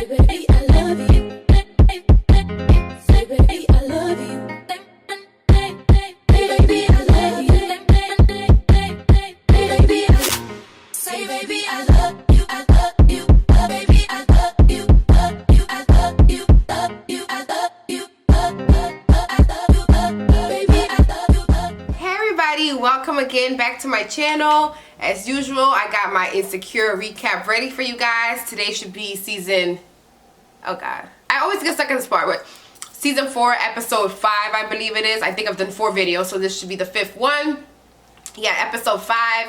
baby, I love you. Say, baby, I love you. Hey, baby, I love you. Hey, baby, say, baby, I love you. I love you. Baby, I love you. Love you. I love you. Love you. I love you. I love you. Baby, I love you. Hey everybody, welcome again back to my channel. As usual, I got my Insecure recap ready for you guys. Today should be season, oh god, I always get stuck in this part, but season 4, episode 5, I believe it is. I think I've done 4 videos, so this should be the 5th one. Yeah, episode 5.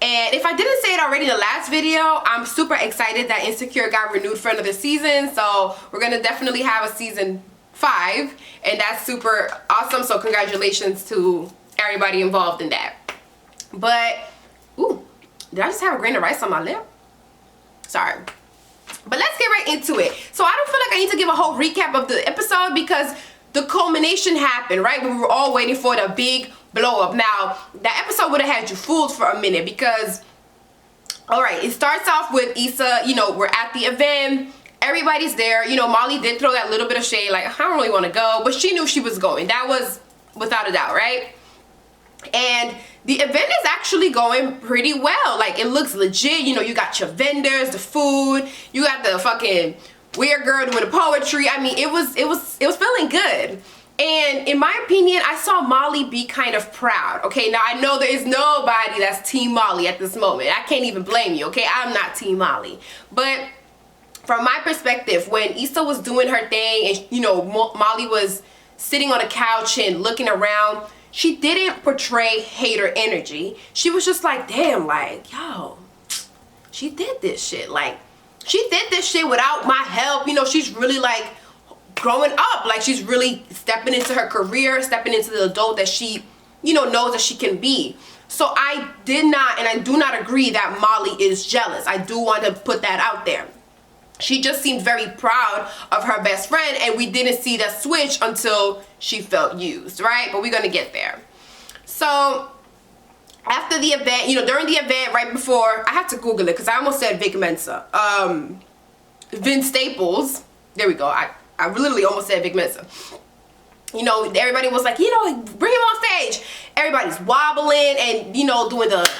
And if I didn't say it already in the last video, I'm super excited that Insecure got renewed for another season. So we're gonna definitely have a season 5, and that's super awesome. So congratulations to everybody involved in that. But ooh, did I just have a grain of rice on my lip? Sorry. But let's get right into it. So I don't feel like I need to give a whole recap of the episode because the culmination happened, right? We were all waiting for the big blow up. Now, that episode would have had you fooled for a minute because, all right, it starts off with Issa, you know, we're at the event. Everybody's there. You know, Molly did throw that little bit of shade, like, I don't really want to go, but she knew she was going. That was without a doubt, right? And the event is actually going pretty well. Like, it looks legit. You know, you got your vendors, the food, you got the fucking weird girl doing the poetry. I mean, it was feeling good. And in my opinion, I saw Molly be kind of proud. Okay, now I know there is nobody that's Team Molly at this moment. I can't even blame you, okay? I'm not Team Molly. But from my perspective, when Issa was doing her thing and, you know, Molly was sitting on a couch and looking around, she didn't portray hater energy. She was just like, damn, like, yo, she did this shit. Like, she did this shit without my help. You know, she's really like growing up. Like, she's really stepping into her career, stepping into the adult that she, you know, knows that she can be. So I did not, and I do not agree that Molly is jealous. I do want to put that out there. She just seemed very proud of her best friend, and we didn't see that switch until she felt used, right? But we're gonna get there. So after the event, you know, during the event, right before, I had to Google it because I almost said Vic Mensa. Vince Staples, there we go. I literally almost said Vic Mensa. You know, everybody was like, you know, bring him on stage. Everybody's wobbling and, you know, doing the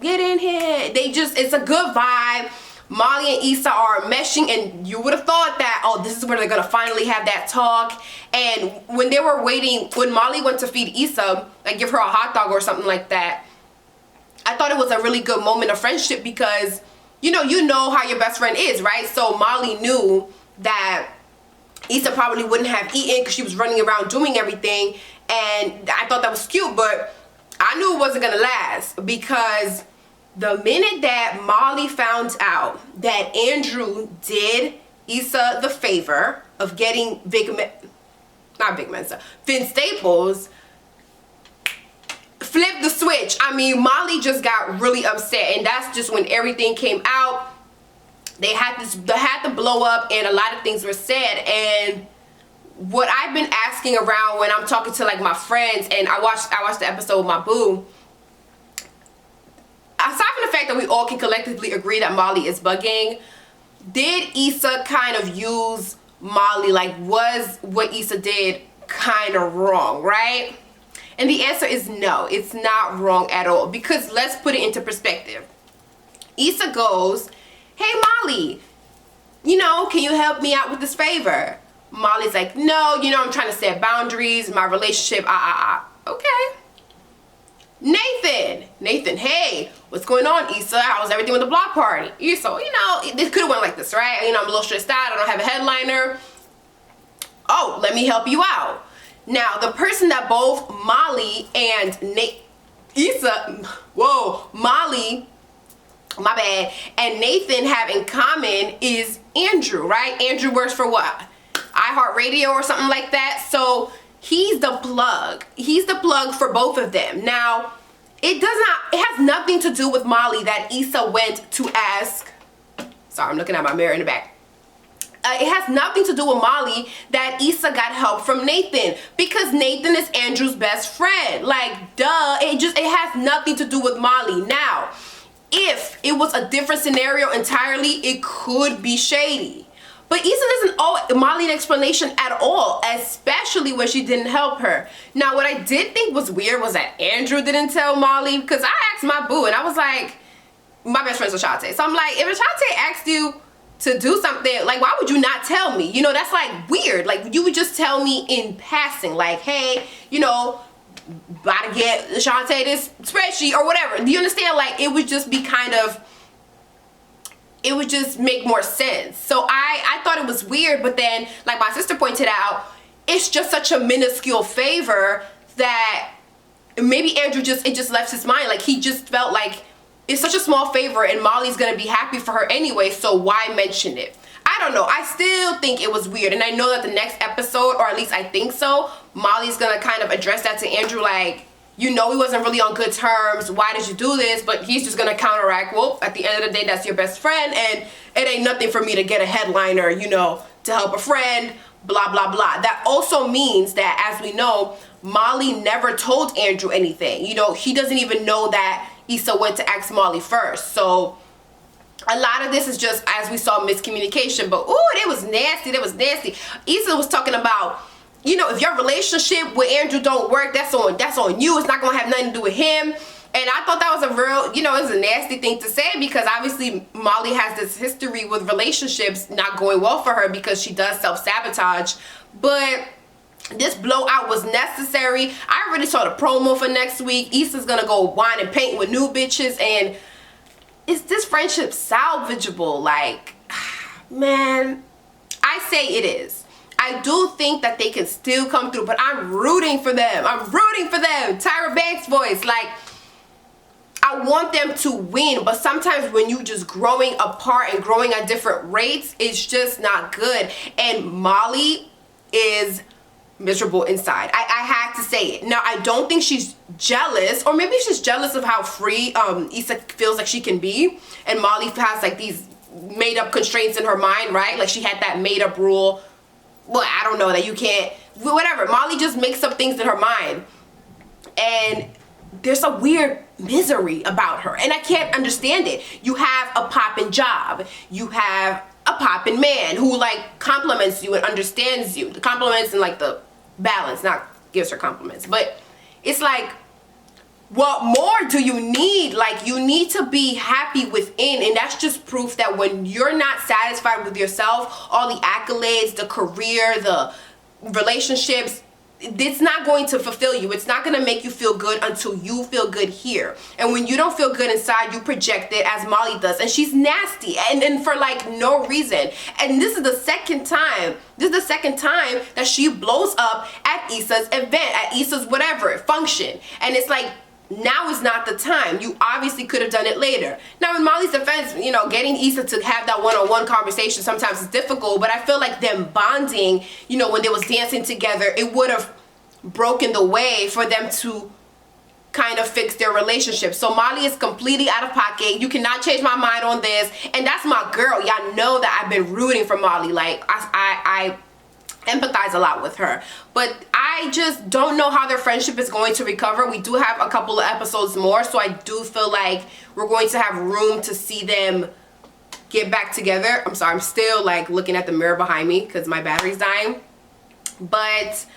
get in here. They just, it's a good vibe. Molly and Issa are meshing, and you would have thought that, oh, this is where they're gonna finally have that talk. And when they were waiting, when Molly went to feed Issa, like give her a hot dog or something like that, I thought it was a really good moment of friendship because, you know how your best friend is, right? So Molly knew that Issa probably wouldn't have eaten because she was running around doing everything, and I thought that was cute, but I knew it wasn't gonna last because the minute that Molly found out that Andrew did Issa the favor of getting Vince Staples, flipped the switch. I mean, Molly just got really upset, and that's just when everything came out. They had the blow up, and a lot of things were said. And what I've been asking around when I'm talking to like my friends, and I watched the episode with my boo. Aside from the fact that we all can collectively agree that Molly is bugging, did Issa kind of use Molly? Like, was what Issa did kind of wrong, right? And the answer is no, it's not wrong at all. Because let's put it into perspective. Issa goes, hey Molly, you know, can you help me out with this favor? Molly's like, no, you know, I'm trying to set boundaries, my relationship, okay. Nathan, hey, what's going on, Issa? How was everything with the block party? Issa, you know, it could have went like this, right? You know, I'm a little stressed out, I don't have a headliner. Oh, let me help you out. Now, the person that both Molly and Molly, my bad, and Nathan have in common is Andrew, right? Andrew works for what? iHeartRadio or something like that. So he's the plug. He's the plug for both of them. Now, it has nothing to do with Molly that Issa went to ask. Sorry, I'm looking at my mirror in the back. It has nothing to do with Molly that Issa got help from Nathan, because Nathan is Andrew's best friend. Like, duh, it has nothing to do with Molly. Now, if it was a different scenario entirely, it could be shady. But Issa doesn't owe Molly an explanation at all, especially when she didn't help her. Now, what I did think was weird was that Andrew didn't tell Molly, because I asked my boo and I was like, my best friend's Ashante. So I'm like, if Ashante asked you to do something, like, why would you not tell me? You know, that's like weird. Like, you would just tell me in passing, like, hey, you know, about to get Ashante this spreadsheet or whatever. Do you understand? Like, it would just be kind of, it would just make more sense. So I thought it was weird, but then, like my sister pointed out, it's just such a minuscule favor that maybe Andrew it just left his mind. Like, he just felt like it's such a small favor and Molly's gonna be happy for her anyway, so why mention it? I don't know. I still think it was weird, and I know that the next episode, or at least I think so, Molly's gonna kind of address that to Andrew, like, you know, we wasn't really on good terms, why did you do this? But he's just gonna counteract, well, at the end of the day, that's your best friend, and it ain't nothing for me to get a headliner, you know, to help a friend, blah, blah, blah. That also means that, as we know, Molly never told Andrew anything. You know, he doesn't even know that Issa went to ask Molly first. So a lot of this is just, as we saw, miscommunication. But ooh, it was nasty. That was nasty. Issa was talking about, you know, if your relationship with Andrew don't work, that's on you. It's not gonna have nothing to do with him. And I thought that was a real, you know, it was a nasty thing to say, because obviously Molly has this history with relationships not going well for her because she does self-sabotage. But this blowout was necessary. I already saw the promo for next week. Issa's gonna go wine and paint with new bitches, and is this friendship salvageable? Like, man, I say it is. I do think that they can still come through, but I'm rooting for them. I'm rooting for them. Tyra Banks' voice, like, I want them to win, but sometimes when you just growing apart and growing at different rates, it's just not good. And Molly is miserable inside. I had to say it. Now, I don't think she's jealous, or maybe she's jealous of how free Issa feels like she can be, and Molly has like these made up constraints in her mind, right? Like, she had that made up rule. Well, I don't know, that you can't, whatever. Molly just makes up things in her mind, and there's a weird misery about her, and I can't understand it. You have a poppin' job. You have a poppin' man who, like, compliments you and understands you. The compliments and, like, the balance, not gives her compliments. But it's like, what more do you need? Like, you need to be happy within, and that's just proof that when you're not satisfied with yourself, all the accolades, the career, the relationships, it's not going to fulfill you. It's not going to make you feel good until you feel good here. And when you don't feel good inside, you project it, as Molly does. And she's nasty, and for like no reason. And this is the second time. This is the second time that she blows up at Issa's event, at Issa's whatever function. And it's like, now is not the time. You obviously could have done it later. Now, in Molly's defense, you know, getting Issa to have that one-on-one conversation sometimes is difficult, but I feel like them bonding, you know, when they was dancing together, it would have broken the way for them to kind of fix their relationship. So Molly is completely out of pocket. You cannot change my mind on this. And that's my girl. Y'all know that I've been rooting for Molly. Like, I empathize a lot with her, but I just don't know how their friendship is going to recover. We do have a couple of episodes more, so I do feel like we're going to have room to see them get back together. I'm sorry, I'm still like looking at the mirror behind me because my battery's dying. But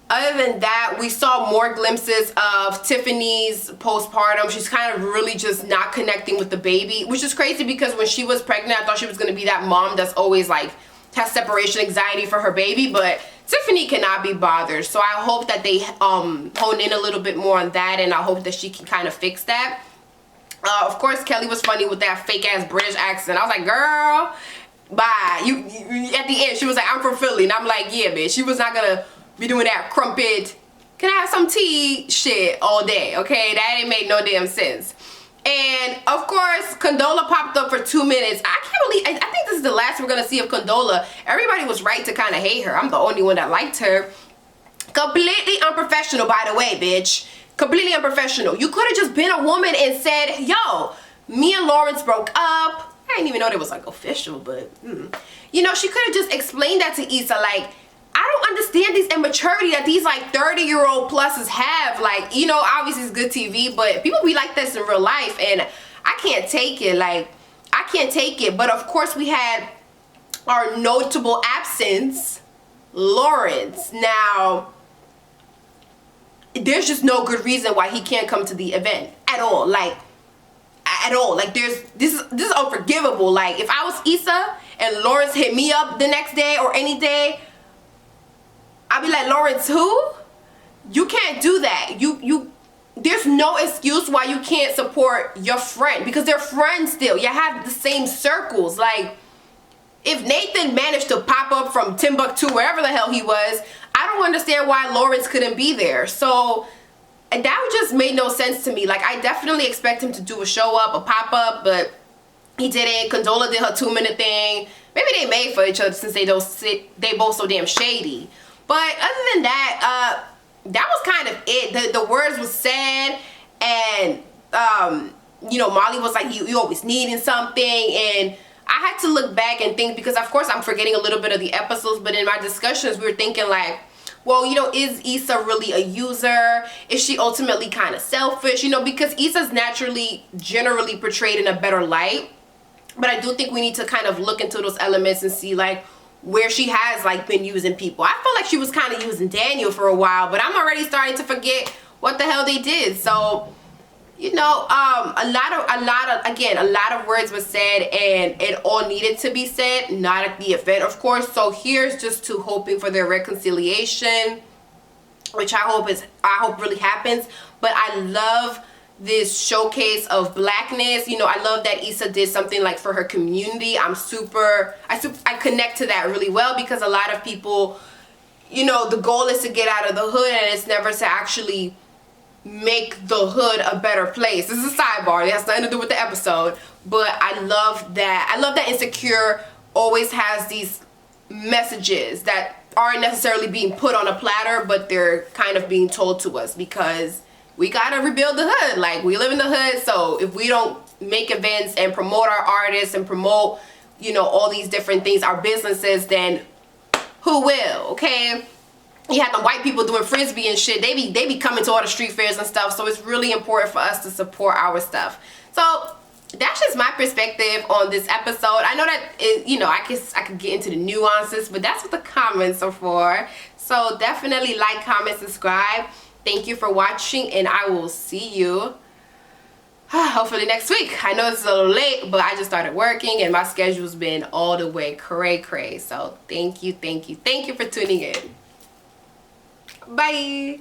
other than that, we saw more glimpses of Tiffany's postpartum. She's kind of really just not connecting with the baby, which is crazy because when she was pregnant, I thought she was going to be that mom that's always like has separation anxiety for her baby, but Tiffany cannot be bothered. So I hope that they hone in a little bit more on that, and I hope that she can kind of fix that. Of course, Kelly was funny with that fake ass British accent. I was like, girl, bye. You at the end, she was like, I'm from Philly, and I'm like, yeah, bitch. She was not gonna be doing that crumpet, can I have some tea shit all day, okay? That ain't made no damn sense. And of course, Condola popped up for 2 minutes. I can't believe, I think this is the last we're gonna see of Condola. Everybody was right to kind of hate her. I'm the only one that liked her. Completely unprofessional, by the way, bitch. Completely unprofessional. You could have just been a woman and said, yo, me and Lawrence broke up. I didn't even know it was like official, but you know, she could have just explained that to Issa. Like, I don't understand this immaturity that these like 30-year-old pluses have. Like, you know, obviously it's good TV, but people be like this in real life, and I can't take it. Like, I can't take it. But of course we had our notable absence, Lawrence. Now, there's just no good reason why he can't come to the event at all. Like, at all. Like, this is unforgivable. Like, if I was Issa and Lawrence hit me up the next day or any day, I'd be like, Lawrence, who? You can't do that. There's no excuse why you can't support your friend, because they're friends still. You have the same circles. Like, if Nathan managed to pop up from Timbuktu, wherever the hell he was, I don't understand why Lawrence couldn't be there. So that just made no sense to me. Like, I definitely expect him to do a show up, a pop up, but he didn't. Condola did her 2-minute thing. Maybe they made for each other since they both so damn shady. But other than that, that was kind of it. The words was said, and you know, Molly was like, you always needing something, and I had to look back and think, because of course I'm forgetting a little bit of the episodes, but in my discussions we were thinking like, well, you know, is Issa really a user? Is she ultimately kind of selfish? You know, because Issa's generally portrayed in a better light, but I do think we need to kind of look into those elements and see like where she has like been using people. I felt like she was kind of using Daniel for a while, but I'm already starting to forget what the hell they did. So, you know, a lot of words were said, and it all needed to be said, not at the event, of course. So here's just to hoping for their reconciliation, which I hope really happens. But I love this showcase of blackness. You know, I love that Issa did something like for her community. I connect to that really well, because a lot of people, you know, the goal is to get out of the hood, and it's never to actually make the hood a better place. This is a sidebar. It has nothing to do with the episode, but I love that Insecure always has these messages that aren't necessarily being put on a platter, but they're kind of being told to us, because we gotta rebuild the hood. Like, we live in the hood, so if we don't make events and promote our artists and promote, you know, all these different things, our businesses, then who will? Okay, you have the white people doing frisbee and shit. They be coming to all the street fairs and stuff. So it's really important for us to support our stuff. So that's just my perspective on this episode. I know that you know, I guess I could get into the nuances, but that's what the comments are for. So definitely like, comment, subscribe. Thank you for watching, and I will see you hopefully next week. I know it's a little late, but I just started working and my schedule's been all the way cray. So thank you for tuning in. Bye.